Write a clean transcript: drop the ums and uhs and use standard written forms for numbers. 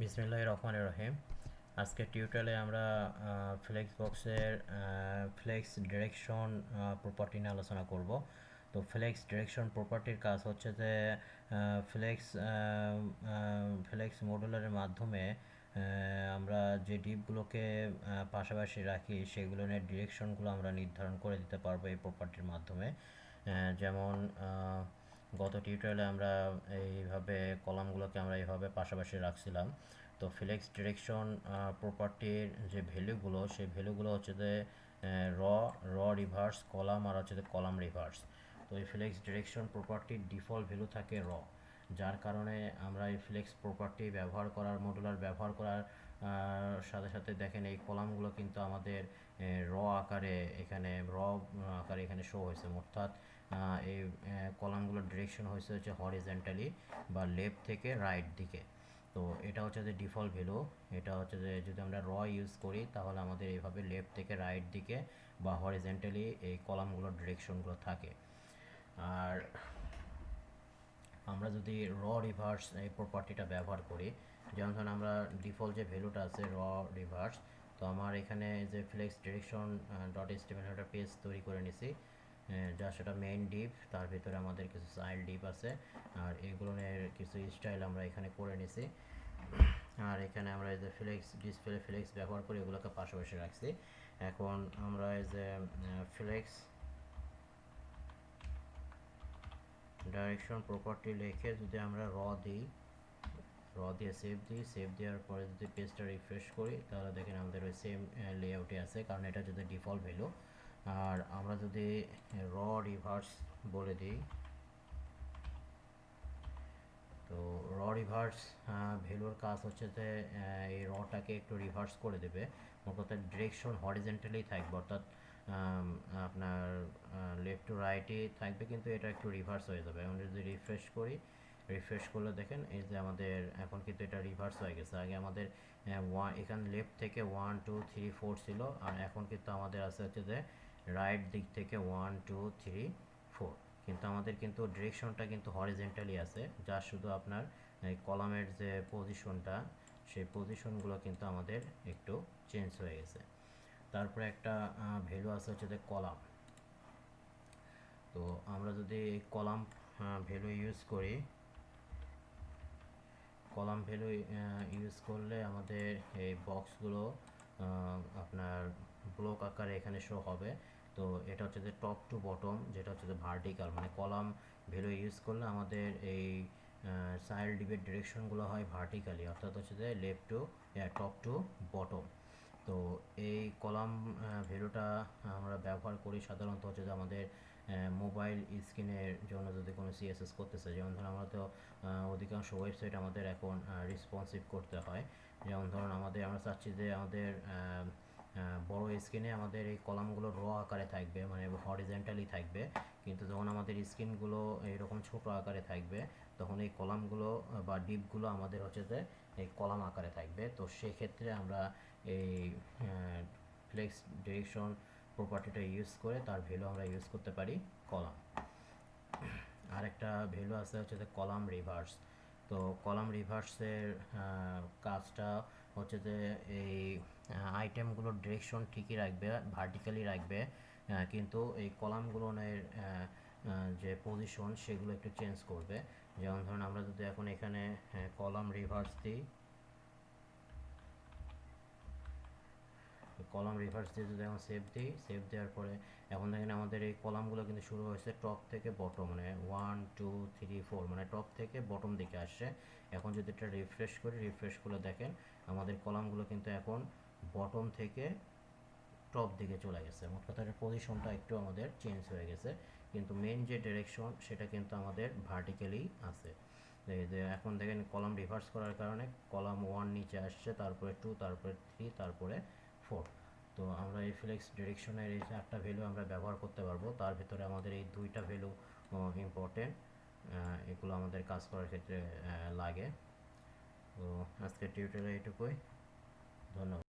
বিসমিল্লাহির রহমানির রহিম। আজকের টিউটোরিয়ালে আমরা ফ্লেক্স বক্সের ফ্লেক্স ডিরেকশন প্রপার্টি নিয়ে আলোচনা করব। তো ফ্লেক্স ডিরেকশন প্রপার্টির কাজ হচ্ছে যে ফ্লেক্স ফ্লেক্স মডুলারের মাধ্যমে আমরা যে ডিপগুলোকে পাশাপাশি রাখি সেগুলোর ডিরেকশনগুলো আমরা নির্ধারণ করে দিতে পারবো এই প্রপার্টির মাধ্যমে। যেমন গত টিউটোরিয়ালে আমরা এইভাবে কলামগুলোকে আমরা এইভাবে পাশাপাশি রাখছিলাম। তো ফ্লেক্স ডিরেকশন প্রপার্টির যে ভ্যালুগুলো সেই ভ্যালুগুলো হচ্ছে যে র র রিভার্স কলাম আর হচ্ছে যে কলাম রিভার্স। তো এই ফ্লেক্স ডিরেকশন প্রপার্টির ডিফল্ট ভ্যালু থাকে র, যার কারণে আমরা এই ফ্লেক্স প্রপার্টি ব্যবহার করার মডুলার ব্যবহার করার সাথে সাথে দেখেন এই কলামগুলো কিন্তু আমাদের র আকারে এখানে শো হয়েছে। অর্থাৎ এই কলামগুলোর ডিরেকশন হচ্ছে হরিজন্টালি বা লেফট থেকে রাইট দিকে। তো এটা হচ্ছে যে ডিফল্ট ভ্যালু। এটা হচ্ছে যে যদি আমরা র ইউজ করি তাহলে আমাদের এইভাবে লেফট থেকে রাইট দিকে বা হরিজন্টালি এই কলামগুলোর ডিরেকশনগুলো থাকে। আর আমরা যদি র রিভার্স এই প্রপার্টিটা ব্যবহার করি, যেমন ধরুন আমরা ডিফল্ট যে ভ্যালুটা আছে র রিভার্স, তো আমার এখানে যে ফ্লেক্স ডিরেকশন ডট এসটিএমএল একটা পেজ তৈরি করে নিছি, যা সেটা মেইন ডিপ, তার ভিতরে আমাদের কিছু চাইল্ড ডিপ আছে, আর এগুলোর কিছু স্টাইল আমরা এখানে করে নিছি। আর এখানে আমরা এই যে ফ্লেক্স ডিসপ্লে ফ্লেক্স ব্যবহার করে এগুলোকে পাশাপাশি রাখছি। এখন আমরা এই যে ফ্লেক্স ডাইরেকশন প্রপার্টি লিখে যদি আমরা র দিই, র দিয়ে সেভ দেওয়ার পরে যদি পেজটা রিফ্রেশ করি তাহলে দেখেন আমাদের ওই সেম লেআউটে আছে, কারণ এটা যদি ডিফল্ট ভ্যালু। আর আমরা যদি র রিভার্স বলে দিই, তো র রিভার্স ভ্যালুর কাজ হচ্ছে যে এই রটাকে একটু রিভার্স করে দেবে। অর্থাৎ ডিরেকশন হরিজেন্টালি থাকবে, অর্থাৎ আপনার লেফট টু রাইটই থাকবে, কিন্তু এটা একটু রিভার্স হয়ে যাবে। আমরা যদি রিফ্রেশ করলে দেখেন এই যে আমাদের এখন কিন্তু এটা রিভার্স হয়ে গেছে। আগে আমাদের এখানে লেফট থেকে 1 2 3 4 ছিল, আর এখন কিন্তু আমাদের আছে হচ্ছে যে রাইট দিক থেকে 1 2 3 4, কিন্তু আমাদের কিন্তু ডিরেকশনটা কিন্তু হরিজেন্টালি আছে, যা শুধু আপনার এই কলামের যে পজিশনটা সেই পজিশনগুলো কিন্তু আমাদের একটু চেঞ্জ হয়ে গেছে। তারপরে একটা ভ্যালু আছে হচ্ছে যে কলাম। তো আমরা যদি এই কলাম ভ্যালু ইউজ করি, কলাম ভ্যালু ইউজ করলে আমাদের এই বক্সগুলো আপনার ব্লক আকারে এখানে শো হবে। তো এটা হচ্ছে যে টপ টু বটম, যেটা হচ্ছে যে ভার্টিক্যাল, মানে কলাম ভ্যালু ইউজ করলে আমাদের এই চাইল্ড ডিপের ডিরেকশনগুলো হয় ভার্টিক্যালি, অর্থাৎ হচ্ছে যে left to top to bottom. তো এই কলাম ভ্যালুটা আমরা ব্যবহার করি সাধারণত হচ্ছে যে আমাদের মোবাইল স্ক্রিনের জন্য যদি কোনো সিএসএস করতে চাই। যেমন ধরুন আমরা তো অধিকাংশ ওয়েবসাইট আমাদের এখন রেসপন্সিভ করতে হয়। যেমন ধরুন আমরা চাচ্ছি যে আমাদের বড় স্ক্রিনে আমাদের এই কলামগুলো র আকারে থাকবে, মানে হরিজেন্টালি থাকবে, কিন্তু যখন আমাদের স্ক্রিনগুলো এরকম ছোট আকারে থাকবে তখন এই কলামগুলো বা ডিপগুলো আমাদের হচ্ছে যে এই কলাম আকারে থাকবে। তো সেক্ষেত্রে আমরা এই ফ্লেক্স ডিরেকশন প্রপার্টিটা ইউজ করে তার ভ্যালু আমরা ইউজ করতে পারি কলাম। আর একটা ভ্যালু আছে হচ্ছে যে কলাম রিভার্স। তো কলাম রিভার্সের কাজটা হচ্ছে যে এই আইটেমগুলোর ডিরেকশন ঠিকই রাখবে, ভার্টিক্যালি রাখবে, কিন্তু এই কলামগুলোর যে পজিশন সেগুলো একটু চেঞ্জ করবে। যেমন ধরুন আমরা যদি এখন এখানে কলাম রিভার্স দিই, কলাম রিভার্স দিয়ে যদি এখন সেভ দেওয়ার পরে এখন দেখেন আমাদের এই কলামগুলো কিন্তু শুরু হয়েছে টপ থেকে বটম, মানে 1 2 3 4, মানে টপ থেকে বটম দিকে আসছে। এখন যদি এটা রিফ্রেশ করে দেখেন আমাদের কলামগুলো কিন্তু এখন বটম থেকে টপ দিকে চলে গেছে। মোট কথা পজিশনটা একটু আমাদের চেঞ্জ হয়ে গেছে, কিন্তু মেন যে ডিরেকশন সেটা কিন্তু আমাদের ভার্টিক্যালি আছে। এই যে এখন দেখেন কলাম রিভার্স করার কারণে কলাম 1 নিচে আসছে, তারপরে 2, তারপরে 3, তারপরে 4। তো আমরা এই ফ্লেক্স ডিরেকশনের এই চারটা ভ্যালু আমরা ব্যবহার করতে পারবো। তার ভিতরে আমাদের এই দুইটা ভ্যালু ইম্পর্টেন্ট, এগুলো আমাদের কাজ করার ক্ষেত্রে লাগে। তো আজকের টিউটোরিয়াল এটুকুই। ধন্যবাদ।